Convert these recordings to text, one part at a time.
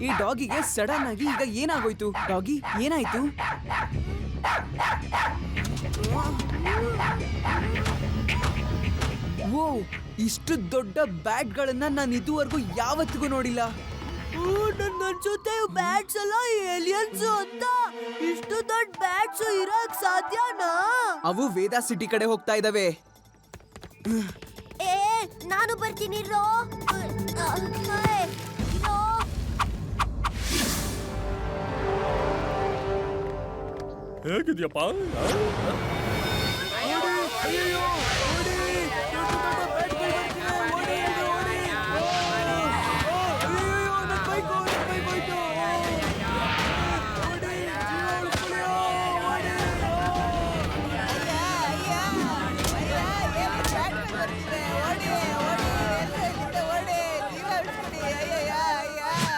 ಈ ಡಾಗಿಗೆ ಸಡನ್ ಆಗಿ ಈಗ ಏನಾಗೋಯ್ತು? ಡಾಗಿ ಏನಾಯ್ತು? ಓ, ಇಷ್ಟು ದೊಡ್ಡ ಬ್ಯಾಟ್ಗಳನ್ನ ನಾನು ಇದುವರೆಗೂ ಯಾವತ್ತಿಗೂ ನೋಡಿಲ್ಲ. ನನ್ಗನ್ಸುತ್ತೆ ಬ್ಯಾಟ್ಸ್ ಎಲ್ಲ ಏಲಿಯನ್ಸ್ ಅಂತ. ಇಷ್ಟು ದೊಡ್ಡ ಬ್ಯಾಟ್ಸ್ ಇರಕ್ ಸಾಧ್ಯನಾ? ಅವು ವೇದಾ ಸಿಟಿ ಕಡೆ ಹೋಗ್ತಾ ಇದಾವೆ. ಏ ನಾನು ಬರ್ತೀನಿ ರೋ. ಹೇಗಿದ್ಯಪ್ಪ?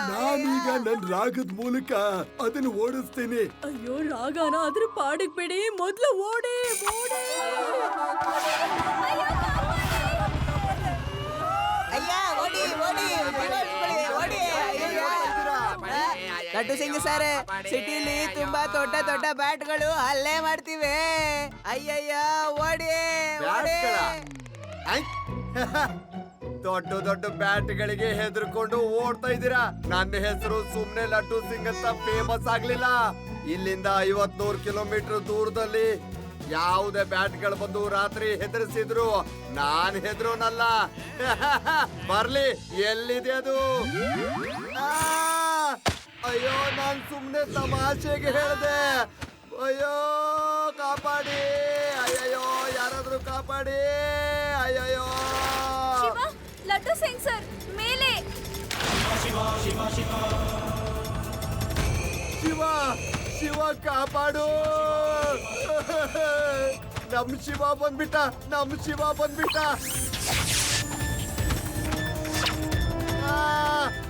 ನಾನೀಗ ನನ್ ರಾಗದ ಮೂಲಕ ಅದನ್ನ ಓಡಿಸ್ತೀನಿ. ಅಯ್ಯೋ ರಾಗನ ಅದ್ರ ಪಾಡಿಗೆ ಬಿಡಿ, ಮೊದ್ಲು ಓಡಿ ಓಡಿ. ಲಡ್ಡು ಸಿಂಗ್ ಸರ್, ಸಿಟಿಲಿ ತುಂಬಾ ದೊಡ್ಡ ದೊಡ್ಡ ಬ್ಯಾಟ್ಗಳು ಹಲ್ಲೆ ಮಾಡ್ತಿವೆ. ಅಯ್ಯಯ್ಯ, ಓಡಿ ಓಡಿ. ದೊಡ್ಡ ದೊಡ್ಡ ಬ್ಯಾಟ್ಗಳಿಗೆ ಹೆದರ್ಕೊಂಡು ಓಡ್ತಾ ಇದ್ದೀರಾ. ನನ್ನ ಹೆಸರು ಸುಮ್ನೆ ಲಡ್ಡು ಸಿಂಗ್ ಅಂತ ಫೇಮಸ್ ಆಗ್ಲಿಲ್ಲ. ಇಲ್ಲಿಂದ 50-100 ಕಿಲೋಮೀಟರ್ ದೂರದಲ್ಲಿ ಯಾವುದೇ ಬ್ಯಾಟ್ಗಳು ಬಂದು ರಾತ್ರಿ ಹೆದರ್ಸಿದ್ರು ನಾನ್ ಹೆದರೋನಲ್ಲ. ಬರ್ಲಿ, ಎಲ್ಲಿದೆ ಅದು? ಅಯ್ಯೋ, ನಾನ್ ಸುಮ್ನೆ ತಮಾಷೆಗೆ ಹೇಳ್ದೆ. ಅಯ್ಯೋ, ಕಾಪಾಡಿ, ಅಯ್ಯಯ್ಯೋ, ಯಾರಾದ್ರೂ ಕಾಪಾಡಿ, ಅಯ್ಯಯ್ಯೋ. ಲಡ್ಡು ಸಿಂಗ್ ಸರ್ ಮೇಲೆ. ಶಿವ, ಶಿವ ಕಾಪಾಡು. ನಮ್ ಶಿವ ಬಂದ್ಬಿಟ್ಟ, ನಮ್ ಶಿವ ಬಂದ್ಬಿಟ್ಟ.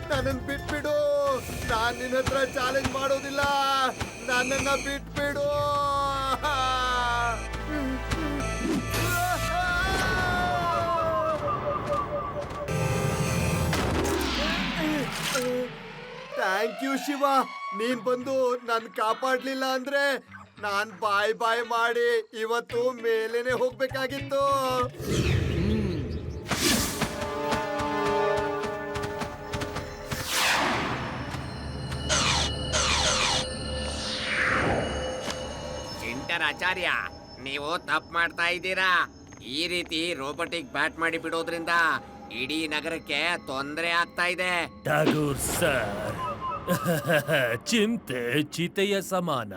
ನನ್ನನ್ನು ಬಿಟ್ಬಿಡು. ನಾನ್ ನಿನ್ನ ಹತ್ರ ಚಾಲೆಂಜ್ ಮಾಡೋದಿಲ್ಲ. ನನ್ನನ್ನ ಬಿಟ್ಬಿಡು. Thank you Shiva. ನೀನ್ ಬಂದು ನನ್ ಕಾಪಾಡ್ಲಿಲ್ಲ ಅಂದ್ರೆ ನಾನ್ ಬಾಯ್ ಬಾಯ್ ಮಾಡಿ ಇವತ್ತು ಮೇಲೇನೆ ಹೋಗ್ಬೇಕಾಗಿತ್ತು. ಆಚಾರ್ಯ, ನೀವು ತಪ್ಪು ಮಾಡ್ತಾ ಇದ್ದೀರಾ. ಈ ರೀತಿ ರೋಬೋಟಿಕ್ ಬ್ಯಾಟ್ ಮಾಡಿ ಬಿಡೋದ್ರಿಂದ ಇಡೀ ನಗರಕ್ಕೆ ತೊಂದರೆ ಆಗ್ತಾ ಇದೆ. ಠಾಗೂರ್ ಸರ್, ಚಿಂತೆ ಚಿತೆಯ ಸಮಾನ.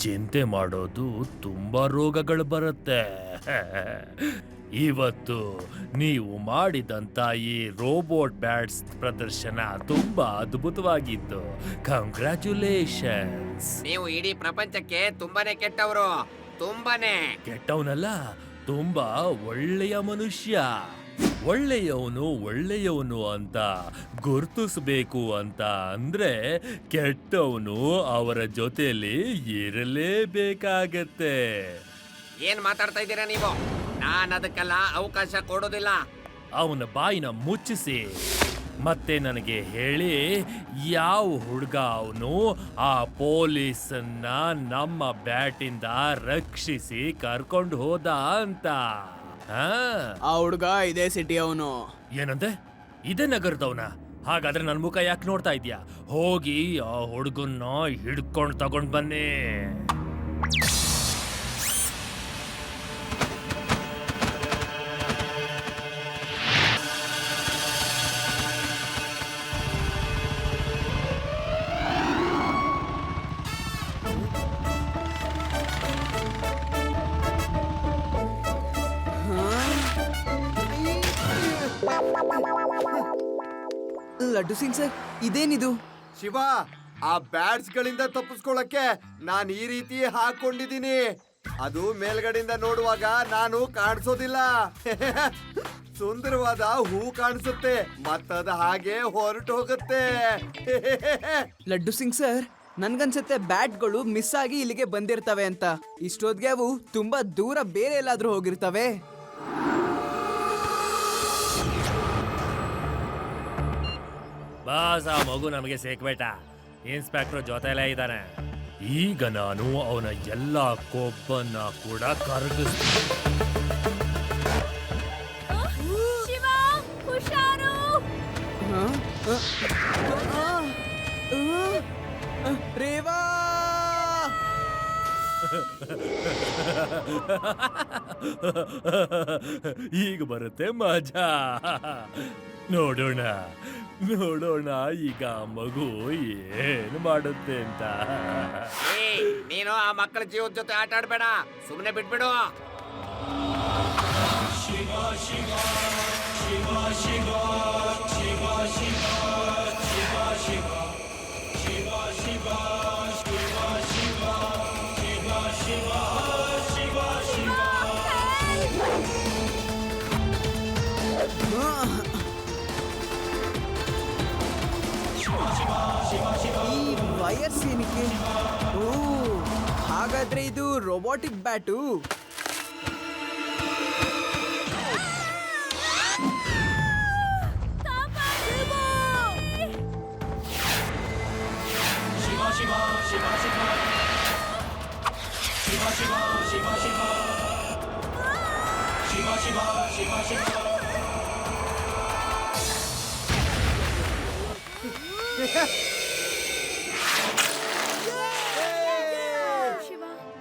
ಚಿಂತೆ ಮಾಡೋದು ತುಂಬಾ ರೋಗಗಳು ಬರುತ್ತೆ. ಇವತ್ತು ನೀವು ಮಾಡಿದಂತ ಈ ರೋಬೋಟ್ ಬ್ಯಾಟ್ಸ್ ಪ್ರದರ್ಶನ ತುಂಬಾ ಅದ್ಭುತವಾಗಿತ್ತು. ಕಂಗ್ರ್ಯಾಚುಲೇಷನ್ಸ್. ನೀವು ಇಡೀ ಪ್ರಪಂಚಕ್ಕೆ ತುಂಬಾನೇ ಕೆಟ್ಟವರು. ತುಂಬಾನೇ ಕೆಟ್ಟವನಲ್ಲ, ತುಂಬಾ ಒಳ್ಳೆಯ ಮನುಷ್ಯ. ಒಳ್ಳೆಯವನು ಅಂತ ಗುರ್ತಿಸ್ಬೇಕು ಅಂತ ಅಂದ್ರೆ ಕೆಟ್ಟವನು ಅವರ ಜೊತೆಯಲ್ಲಿ ಇರಲೇಬೇಕಾಗತ್ತೆ. ಏನ್ ಮಾತಾಡ್ತಾ ಇದ್ದೀರಾ ನೀವು? ನಾನು ಅದಕ್ಕೆಲ್ಲ ಅವಕಾಶ ಕೊಡೋದಿಲ್ಲ. ಅವನ ಬಾಯಿನ ಮುಚ್ಚಿಸಿ ಮತ್ತೆ ನನಗೆ ಹೇಳಿ, ಯಾವ ಹುಡುಗ ಅವನು ಆ ಪೊಲೀಸನ್ನ ನಮ್ಮ ಬ್ಯಾಟಿಂದ ರಕ್ಷಿಸಿ ಕರ್ಕೊಂಡು ಹೋದ ಅಂತ? ಆ ಹುಡುಗ ಇದೇ ಸಿಟಿ ಅವನು. ಏನಂದೆ? ಇದೇ ನಗರದವನ? ಹಾಗಾದ್ರೆ ನನ್ನ ಮುಖ ಯಾಕೆ ನೋಡ್ತಾ ಇದ್ಯಾ? ಹೋಗಿ ಆ ಹುಡುಗನ್ನ ಹಿಡ್ಕೊಂಡು ತಗೊಂಡ್ ಬನ್ನಿ. ಲಡ್ಡು ಸಿಂಗ್ ಸರ್, ಇದೇನಿದು? ಶಿವ, ಆ ಬ್ಯಾಟ್ಸ್ ಗಳಿಂದ ತಪ್ಪಿಸ್ಕೊಳ್ಳಕ್ಕೆ ನಾನ್ ಈ ರೀತಿ ಹಾಕೊಂಡಿದ್ದೀನಿ. ಅದು ಮೇಲ್ಗಡೆಯಿಂದ ನೋಡುವಾಗ ನಾನು ಕಾಣಿಸೋದಿಲ್ಲ. ಸುಂದರವಾದ ಹೂ ಕಾಣಿಸುತ್ತೆ, ಮತ್ತದ ಹಾಗೆ ಹೊರಟು ಹೋಗುತ್ತೆ. ಲಡ್ಡು ಸಿಂಗ್ ಸರ್, ನನ್ಗನ್ಸುತ್ತೆ ಬ್ಯಾಟ್ಗಳು ಮಿಸ್ ಆಗಿ ಇಲ್ಲಿಗೆ ಬಂದಿರ್ತವೆ ಅಂತ. ಇಷ್ಟೊತ್ತಿಗೆ ಅವು ತುಂಬಾ ದೂರ ಬೇರೆ ಎಲ್ಲಾದ್ರೂ ಹೋಗಿರ್ತವೆ. ಬಾಸ್ ಆ ಮಗು ನಮಗೆ ಸೇಕ್ಬೇಟ. ಇನ್ಸ್ಪೆಕ್ಟರ್ ಜೊತೆಲೇ ಇದ್ದಾನೆ. ಈಗ ನಾನು ಅವನ ಎಲ್ಲ ಕೊಬ್ಬನ್ನ ಕೂಡ ಕರಗಿಸ್ತೀನಿ. ಶಿವ ಹುಷಾರು. ರೇವಾ ಈಗ ಬರುತ್ತೆ ಮಜಾ. ನೋಡೋಣ ನೋಡೋಣ ಈಗ ಮಗು ಏನು ಮಾಡುತ್ತೆ ಅಂತ. ನೀನು ಆ ಮಕ್ಕಳ ಜೀವದ ಜೊತೆ ಆಟ ಆಡ್ಬೇಡ, ಸುಮ್ಮನೆ ಬಿಟ್ಬಿಡು. ಈ ವೈರ್ಸ್ ಏನಕ್ಕೆ? ಓ, ಹಾಗಾದ್ರೆ ಇದು ರೋಬೋಟಿಕ್ ಬ್ಯಾಟು.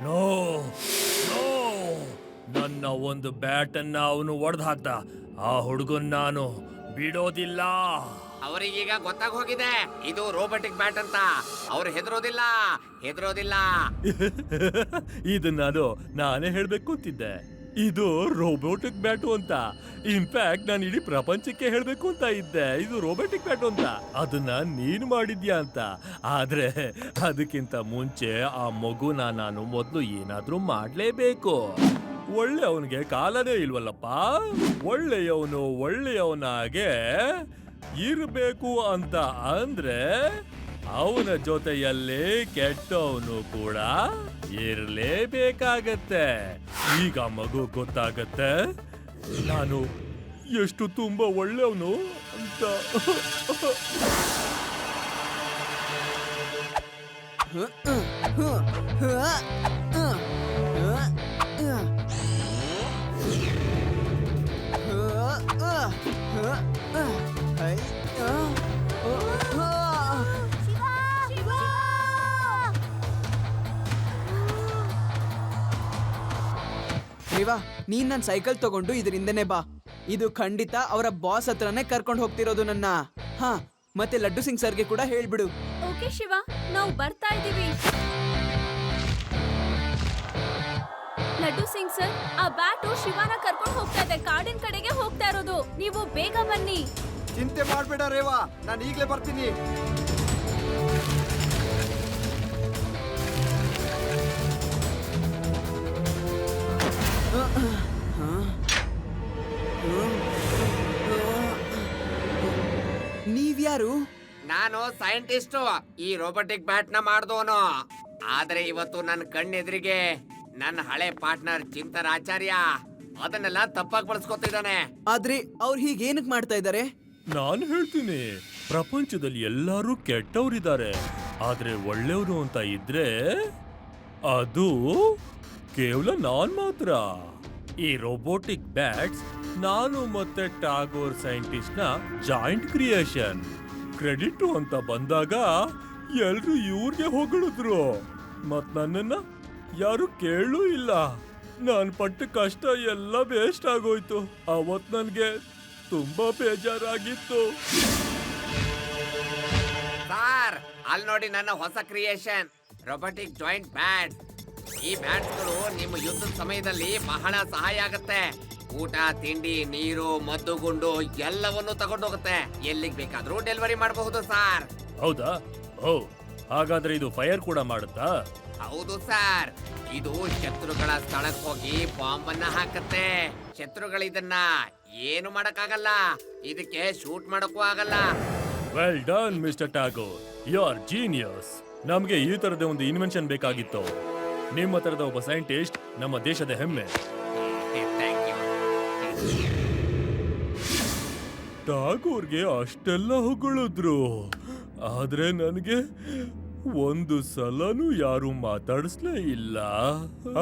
ನೋ ನೋ, ನನ್ನ ಒಂದು ಬ್ಯಾಟನ್ನ ಅವನು ಒಡೆದು ಹಾಕ್ದ. ಆ ಹುಡುಗನ್ ನಾನು ಬಿಡೋದಿಲ್ಲ. ಅವರಿಗೀಗ ಗೊತ್ತಾಗ ಹೋಗಿದೆ ಇದು ರೋಬೋಟಿಕ್ ಬ್ಯಾಟ್ ಅಂತ. ಅವ್ರು ಹೆದರೋದಿಲ್ಲ. ಇದು ನಾನೇ ಹೇಳ್ಬೇಕು ಅಂತಿದ್ದೆ. ಇದು ರೋಬೋಟಿಕ್ ಬ್ಯಾಟು ಅಂತ. ಇನ್ಫ್ಯಾಕ್ಟ್ ನಾನು ಇಡೀ ಪ್ರಪಂಚಕ್ಕೆ ಹೇಳ್ಬೇಕು ಅಂತ ಇದ್ದೆ ಇದು ರೋಬೋಟಿಕ್ ಬ್ಯಾಟು ಅಂತ. ಅದನ್ನ ನೀನು ಮಾಡಿದ್ಯಾ ಅಂತ. ಆದ್ರೆ ಅದಕ್ಕಿಂತ ಮುಂಚೆ ಆ ಮಗುನ ನಾನು ಮೊದಲು ಏನಾದ್ರೂ ಮಾಡ್ಲೇಬೇಕು. ಒಳ್ಳೆಯವನಿಗೆ ಕಾಲನೇ ಇಲ್ವಲ್ಲಪ್ಪ. ಒಳ್ಳೆಯವನಾಗೆ ಇರಬೇಕು ಅಂತ ಅಂದ್ರೆ ಅವನ ಜೊತೆಯಲ್ಲೇ ಕೆಟ್ಟವನು ಕೂಡ ಇರಲೇಬೇಕಾಗತ್ತೆ. ಈಗ ಮಗು ಗೊತ್ತಾಗತ್ತೆ ನಾನು ಎಷ್ಟು ತುಂಬಾ ಒಳ್ಳೆಯವನು ಅಂತ. ರೇವಾ, ನೀನ್ ನನ್ ಸೈಕಲ್ ತಗೊಂಡು ಇದರಿಂದನೇ ಬಾ. ಇದು ಖಂಡಿತ ಅವರ ಬಾಸ್ ಹತ್ರನೇ ಕರ್ಕೊಂಡು ಹೋಗ್ತಿರೋದು ನನ್ನ. ಹಾ, ಮತ್ತೆ ಲಡ್ಡು ಸಿಂಗ್ ಸರ್ಗೆ ಕೂಡ ಹೇಳ್ಬಿಡು. ಓಕೆ ಶಿವ, ನಾವು ಬರ್ತಾ ಇದೀವಿ. ಲಡ್ಡು ಸಿಂಗ್ ಸರ್, ಆ ಬ್ಯಾಟು ಶಿವನ ಕರ್ಕೊಂಡು ಹೋಗ್ತಾ ಇದೆ. ಕಾಡಿನ ಕಡೆಗೆ ಹೋಗ್ತಾ ಇರೋದು. ನೀವು ಬೇಗ ಬನ್ನಿ. ಚಿಂತೆ ಮಾಡ್ಬೇಡ ರೇವಾ, ನಾನು ಈಗ್ಲೇ ಬರ್ತೀನಿ. ನೀವ್ಯಾರು? ನಾನು ಸೈಂಟಿಸ್ಟು, ಈ ರೋಬೋಟಿಕ್ ಬ್ಯಾಟ್ ನ ಮಾಡ್ದವನು. ಆದ್ರೆ ಇವತ್ತು ನನ್ನ ಕಣ್ಣೆದುರಿಗೆ ನನ್ನ ಹಳೆ ಪಾರ್ಟ್ನರ್ ಚಿಂತರಾಚಾರ್ಯ ಅದನ್ನೆಲ್ಲ ತಪ್ಪಾಗಿ ಬಳಸ್ಕೊತಿದ್ದಾನೆ. ಆದ್ರೆ ಅವ್ರು ಹೀಗೇನಕ್ ಮಾಡ್ತಾ ಇದ್ದಾರೆ? ನಾನು ಹೇಳ್ತೀನಿ, ಪ್ರಪಂಚದಲ್ಲಿ ಎಲ್ಲರೂ ಕೆಟ್ಟವರಿದ್ದಾರೆ. ಆದ್ರೆ ಒಳ್ಳೆಯವರು ಅಂತ ಇದ್ರೆ ಅದು ಕೇವಲ ನಾನ್ ಮಾತ್ರ. ಈ ರೋಬೋಟಿಕ್ ಬ್ಯಾಟ್ಸ್ ನಾನು ಮತ್ತೆ ಟಾಗೋರ್ ಸೈಂಟಿಸ್ಟ್ ನ ಜಾಯಿಂಟ್ ಕ್ರಿಯೇಷನ್. ಕ್ರೆಡಿಟ್ ಅಂತ ಬಂದಾಗ ಎಲ್ರು ಇವ್ರಿಗೆ ಹೊಗಳಿದ್ರು, ಮತ್ ನನ್ನನ್ನ ಯಾರು ಕೇಳೂ ಇಲ್ಲ. ನಾನ್ ಪಟ್ಟ ಕಷ್ಟ ಎಲ್ಲ ವೇಸ್ಟ್ ಆಗೋಯ್ತು. ಅವತ್ ನನ್ಗೆ ತುಂಬಾ ಬೇಜಾರಾಗಿತ್ತು. ಸಾರ್, ಅಲ್ಲಿ ನೋಡಿ ನನ್ನ ಹೊಸ ಕ್ರಿಯೇಷನ್ ರೋಬೋಟಿಕ್ ಜಾಯಿಂಟ್ ಬ್ಯಾಟ್. ಈ ಬ್ಯಾಟ್ಸ್ಗಳು ನಿಮ್ಮ ಯುದ್ಧದ ಸಮಯದಲ್ಲಿ ಬಹಳ ಸಹಾಯ ಆಗತ್ತೆ. ಊಟ, ತಿಂಡಿ, ನೀರು, ಮದ್ದುಗುಂಡು ಎಲ್ಲವನ್ನೂ ತಗೊಂಡೋಗುತ್ತೆ. ಎಲ್ಲಿಗೆ ಬೇಕಾದ್ರೂ ಡೆಲಿವರಿ ಮಾಡಬಹುದು ಸಾರ್. ಹೌದಾ? ಓ, ಹಾಗಾದ್ರೆ ಇದು ಫೈರ್ ಕೂಡ ಮಾಡುತ್ತಾ? ಹೌದು ಸರ್, ಇದು ಶತ್ರುಗಳ ಸ್ಥಳಕ್ಕೆ ಹೋಗಿ ಬಾಂಬ್ ಅನ್ನ ಹಾಕತ್ತೆ. ಶತ್ರುಗಳು ಇದನ್ನ ಏನು ಮಾಡಕ್ಕಾಗಲ್ಲ. ಇದಕ್ಕೆ ಶೂಟ್ ಮಾಡಕ್ಕೂ ಆಗಲ್ಲ. Well done mister Tagore, you are genius. ನಮ್ಗೆ ಈ ತರದ ಒಂದು ಇನ್ವೆನ್ಷನ್ ಬೇಕಾಗಿತ್ತು. ನಿಮ್ಮ ತರದ ಒಬ್ಬ ಸೈಂಟಿಸ್ಟ್ ನಮ್ಮ ದೇಶದ ಹೆಮ್ಮೆ. Thank you. ಟಾಗೋರ್ಗೆ ಅಷ್ಟೆಲ್ಲ ಹೊಗಳಿದ್ರು, ಆದ್ರೆ ನನಗೆ ಒಂದು ಸಲನೂ ಯಾರು ಮಾತಾಡಿಸ್ಲೇ ಇಲ್ಲ.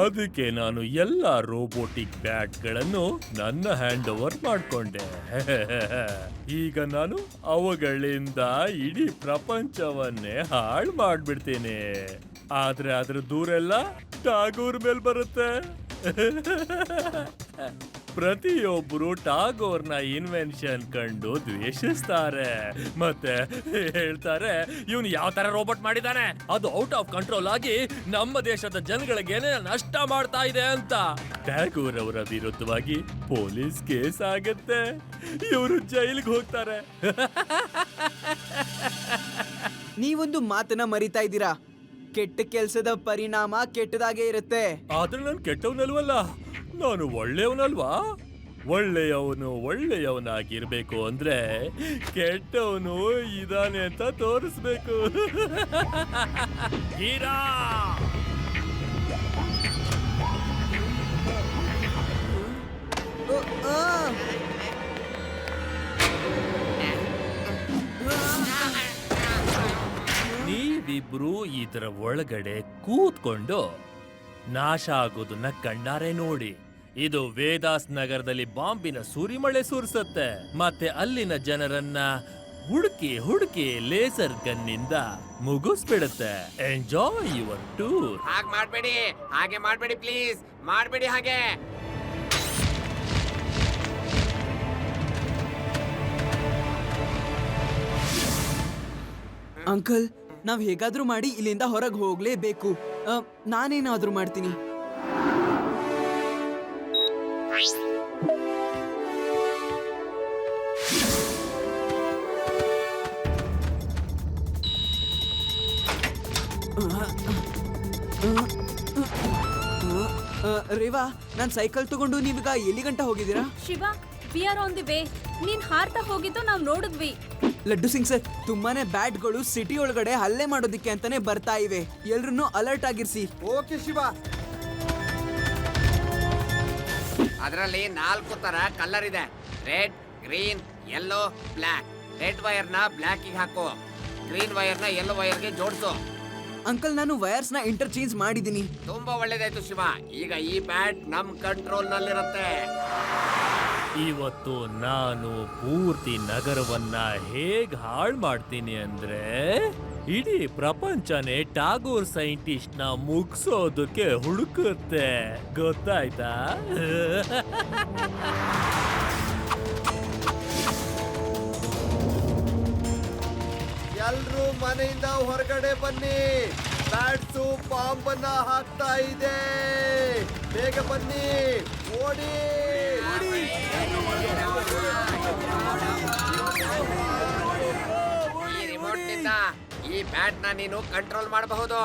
ಅದಕ್ಕೆ ನಾನು ಎಲ್ಲ ರೋಬೋಟಿಕ್ ಬ್ಯಾಟ್ಗಳನ್ನು ನನ್ನ ಹ್ಯಾಂಡ್ ಓವರ್ ಮಾಡ್ಕೊಂಡೆ. ಈಗ ನಾನು ಅವುಗಳಿಂದ ಇಡೀ ಪ್ರಪಂಚವನ್ನೇ ಹಾಳು ಮಾಡ್ಬಿಡ್ತೀನಿ. ಆದ್ರೆ ಅದ್ರ ದೂರೆಲ್ಲ ಟಾಗೋರ್ ಮೇಲ್ ಬರುತ್ತೆ. ಪ್ರತಿಯೊಬ್ರು ಟಾಗೋರ್ನ ಇನ್ವೆನ್ಷನ್ ಕಂಡು ದ್ವೇಷಿಸ್ತಾರೆ, ಮತ್ತೆ ಹೇಳ್ತಾರೆ ಇವನು ಯಾವ ತರ ರೋಬೋಟ್ ಮಾಡಿದಾನೆ, ಅದು ಔಟ್ ಆಫ್ ಕಂಟ್ರೋಲ್ ಆಗಿ ನಮ್ಮ ದೇಶದ ಜನಗಳಿಗೆ ನಷ್ಟ ಮಾಡ್ತಾ ಇದೆ ಅಂತ. ಟ್ಯಾಗೋರ್ ಅವರ ವಿರುದ್ಧವಾಗಿ ಪೊಲೀಸ್ ಕೇಸ್ ಆಗತ್ತೆ, ಇವರು ಜೈಲಿಗೆ ಹೋಗ್ತಾರೆ. ನೀವೊಂದು ಮಾತನ್ನ ಮರಿತಾ ಇದ್ದೀರಾ, ಕೆಟ್ಟ ಕೆಲ್ಸದ ಪರಿಣಾಮ ಕೆಟ್ಟದಾಗೆ ಇರುತ್ತೆ. ಆದ್ರೆ ನಾನು ಕೆಟ್ಟವನಲ್ವಲ್ಲ, ನಾನು ಒಳ್ಳೆಯವನಲ್ವಾ? ಒಳ್ಳೆಯವನು ಒಳ್ಳೆಯವನಾಗಿರ್ಬೇಕು ಅಂದ್ರೆ ಕೆಟ್ಟವನು ಇದಾನೆ ಅಂತ ತೋರಿಸ್ಬೇಕು. ಹೀರಾ ನೀವಿಬ್ರು ಇದರ ಒಳಗಡೆ ಕೂತ್ಕೊಂಡು ನಾಶ ಆಗೋದನ್ನ ಕಣ್ಣಾರೆ ನೋಡಿ. ಇದು ವೇದಾಸ್ ನಗರದಲ್ಲಿ ಬಾಂಬಿನ ಸುರಿಮಳೆ ಸುರಿಸುತ್ತೆ, ಮತ್ತೆ ಅಲ್ಲಿನ ಜನರನ್ನ ಹುಡುಕಿ ಹುಡುಕಿ ಲೇಸರ್ ಗನ್ನಿಂದ ಮುಗಿಸ್ಬಿಡುತ್ತೆ. Enjoy your tour. ಹಾಗೆ ಮಾಡ್ಬೇಡಿ ಪ್ಲೀಸ್, ಮಾಡ್ಬೇಡಿ ಹಾಗೆ. ಅಂಕಲ್, ನಾವ್ ಹೇಗಾದ್ರೂ ಮಾಡಿ ಇಲ್ಲಿಂದ ಹೊರಗೆ ಹೋಗ್ಲೇಬೇಕು. ನಾನೇನಾದ್ರೂ ಮಾಡ್ತೀನಿ. ರೇವಾ, ನಾನ್ ಸೈಕಲ್ ತಗೊಂಡು ನೀವೀಗ ಎಲ್ಲಿ ಗಂಟ ಹೋಗಿದ್ದೀರಾ? Shiva, we are on the way. ನೀನ್ ಹಾರ್ತಾ ಹೋಗಿದ್ದು ನಾವ್ ನೋಡಿದ್ವಿ. ಲಡ್ಡು ಸಿಂಗ್ ಸರ್, ತುಂಬಾನೇ ಬ್ಯಾಟ್ಗಳು ಸಿಟಿ ಒಳಗಡೆ ಹಲ್ಲೆ ಮಾಡೋದಿಕ್ಕೆ ಅಂತಾನೆ ಬರ್ತಾ ಇವೆ. ಎಲ್ರನ್ನೂ ಅಲರ್ಟ್ ಆಗಿರ್ಸಿ. ಓಕೆ ಶಿವ. ಅದರಲ್ಲಿ 4 ತರ ಕಲರ್ ಇದೆ: red, green, yellow, black. Red wire ನ ಬ್ಲ್ಯಾಕ್ ಗೆ ಹಾಕು, ಗ್ರೀನ್ ವೈರ್ ನ ಯೆಲ್ಲೋ ವೈರ್ ಗೆ ಜೋಡಿಸು. ಅಂಕಲ್, ನಾನು ವೈರ್ಸ್ ನ ಇಂಟರ್ಚೇಂಜ್ ಮಾಡಿದೀನಿ. ತುಂಬಾ ಒಳ್ಳೇದಾಯ್ತು ಶಿವ. ಈಗ ಈ ಬ್ಯಾಟ್ ನಮ್ ಕಂಟ್ರೋಲ್ ನಲ್ಲಿರುತ್ತೆ. ಇವತ್ತು ನಾನು ಪೂರ್ತಿ ನಗರವನ್ನ ಹೇಗ್ ಹಾಳು ಮಾಡ್ತೀನಿ ಅಂದ್ರೆ ಇಡೀ ಪ್ರಪಂಚನೇ ಟಾಗೋರ್ ಸೈಂಟಿಸ್ಟ್ ನ ಮುಗ್ಸೋದಕ್ಕೆ ಹುಡುಕುತ್ತೆ, ಗೊತ್ತಾಯ್ತಾ? ಎಲ್ರೂ ಮನೆಯಿಂದ ಹೊರಗಡೆ ಬನ್ನಿ, ಬ್ಯಾಟ್ಸು ಬಾಂಬನ್ನ ಹಾಕ್ತಾ ಇದೆ. ಬೇಗ ಬನ್ನಿ, ಓಡಿ. ಈ ರಿಮೋಟ್ ನಿಂದ ಈ ಬ್ಯಾಟ್ ನ ನೀನು ಕಂಟ್ರೋಲ್ ಮಾಡಬಹುದು.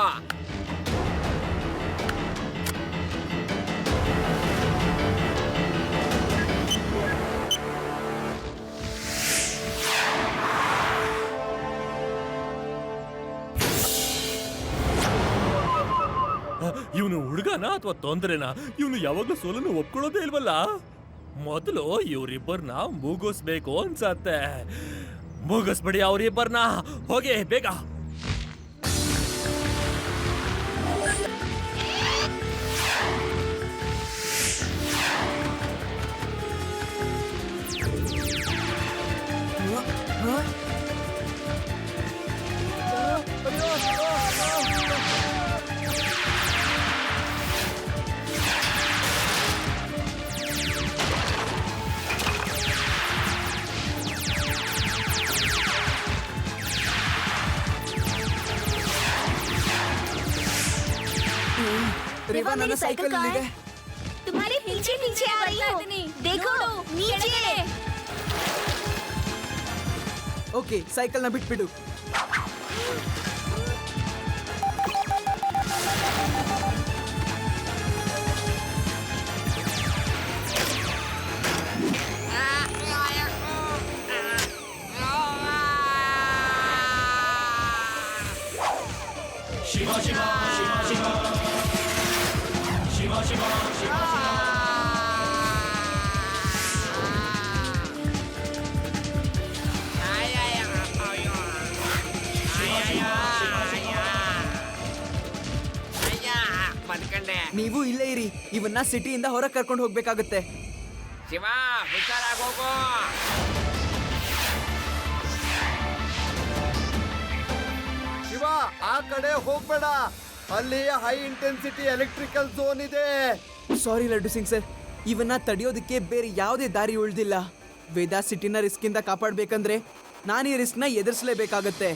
ಇವನು ಹುಡುಗನ ಅಥವಾ ತೊಂದ್ರೆನಾ? ಇವನು ಯಾವಾಗ್ಲೂ ಸೋಲನ್ನು ಒಪ್ಕೊಳ್ಳೋದೇ ಇಲ್ವಲ್ಲ. ಮೊದಲು ಇವ್ರಿಬ್ಬರನ್ನ ಮುಗಿಸ್ಬೇಕು ಅನ್ಸತ್ತೆ. ಮುಗಿಸ್ಬಿಡಿ ಅವ್ರಿಬ್ಬರನ್ನ, ಹೋಗಿ ಬೇಗ. ರೇವಾ, ನನ್ನ ಸೈಕಲ್ ಇದೆ. तुम्हारे पीछे पीछे आ रही हूँ, देखो नीचे. ಓಕೆ, ಸೈಕಲ್ ನ ಬಿಟ್ಬಿಡು. ಬದ್ಕಂಡೆ. ನೀವು ಇಲ್ಲೇ ಇರಿ, ಇವನ್ನ ಸಿಟಿಯಿಂದ ಹೊರಗೆ ಕರ್ಕೊಂಡು ಹೋಗ್ಬೇಕಾಗುತ್ತೆ. ಶಿವ, ಹುಷಾರಾಗಿ ಹೋಗು. ಶಿವ, ಆ ಕಡೆ ಹೋಗ್ಬೇಡ, ಅಲ್ಲಿ ಹೈ ಇಂಟೆನ್ಸಿಟಿ ಎಲೆಕ್ಟ್ರಿಕಲ್ ಝೋನ್ ಇದೆ. ಸಾರಿ ಲಡ್ಡು ಸಿಂಗ್ ಸರ್, ಇವನ್ನ ತಡೆಯೋದಕ್ಕೆ ಬೇರೆ ಯಾವುದೇ ದಾರಿ ಉಳಿದಿಲ್ಲ. ವೇದಾ ಸಿಟಿನ ರಿಸ್ಕ್ ಇಂದ ಕಾಪಾಡ್ಬೇಕಂದ್ರೆ ನಾನು ಈ ರಿಸ್ಕ್ ನ ಎದುರಿಸಲೇಬೇಕಾಗತ್ತೆ.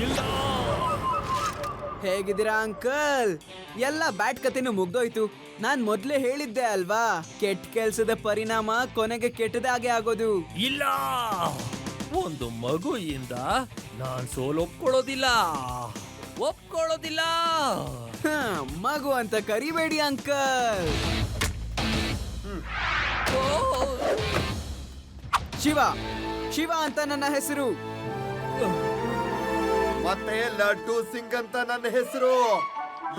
ಇಲ್ಲ. ಹೇಗಿದ್ದೀರಾ ಅಂಕಲ್? ಎಲ್ಲ ಬ್ಯಾಟ್ ಕತೆನೂ ಮುಗ್ದೋಯ್ತು. ನಾನ್ ಮೊದ್ಲೇ ಹೇಳಿದ್ದೆ ಅಲ್ವಾ, ಕೆಟ್ಟ ಕೆಲ್ಸದ ಪರಿಣಾಮ ಕೊನೆಗೆ ಕೆಟ್ಟದಾಗೆ ಆಗೋದು. ಇಲ್ಲ, ಒಂದು ಮಗುಯಿಂದ ನಾನ್ ಒಪ್ಕೊಳ್ಳೋದಿಲ್ಲ. ಮಗು ಅಂತ ಕರಿಬೇಡಿ ಅಂಕಲ್. ಶಿವ, ಶಿವ ಅಂತ ನನ್ನ ಹೆಸರು. ಮತ್ತೆ ಲಡ್ಡು ಸಿಂಗ್ ಅಂತ ನನ್ನ ಹೆಸರು.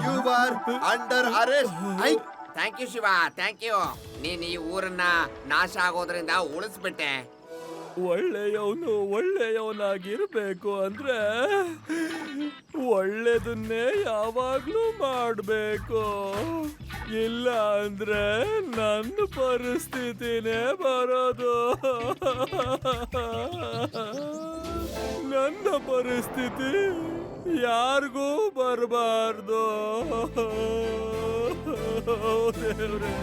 You are under arrest. Thank you Shiva, thank you. ನೀನ್ ಈ ಊರನ್ನ ನಾಶ ಆಗೋದ್ರಿಂದ ಉಳಿಸ್ಬಿಟ್ಟೆ. ಒಳ್ಳೆಯವನಾಗಿರ್ಬೇಕು ಅಂದ್ರೆ ಒಳ್ಳೇದನ್ನೇ ಯಾವಾಗ್ಲೂ ಮಾಡ್ಬೇಕು. ಇಲ್ಲ ಅಂದ್ರೆ ನನ್ನ ಪರಿಸ್ಥಿತಿನೇ ಬರೋದು. ನನ್ನ ಪರಿಸ್ಥಿತಿ ಯಾರಿಗೂ ಬರಬಾರ್ದು. ದೇವ್ರೆ.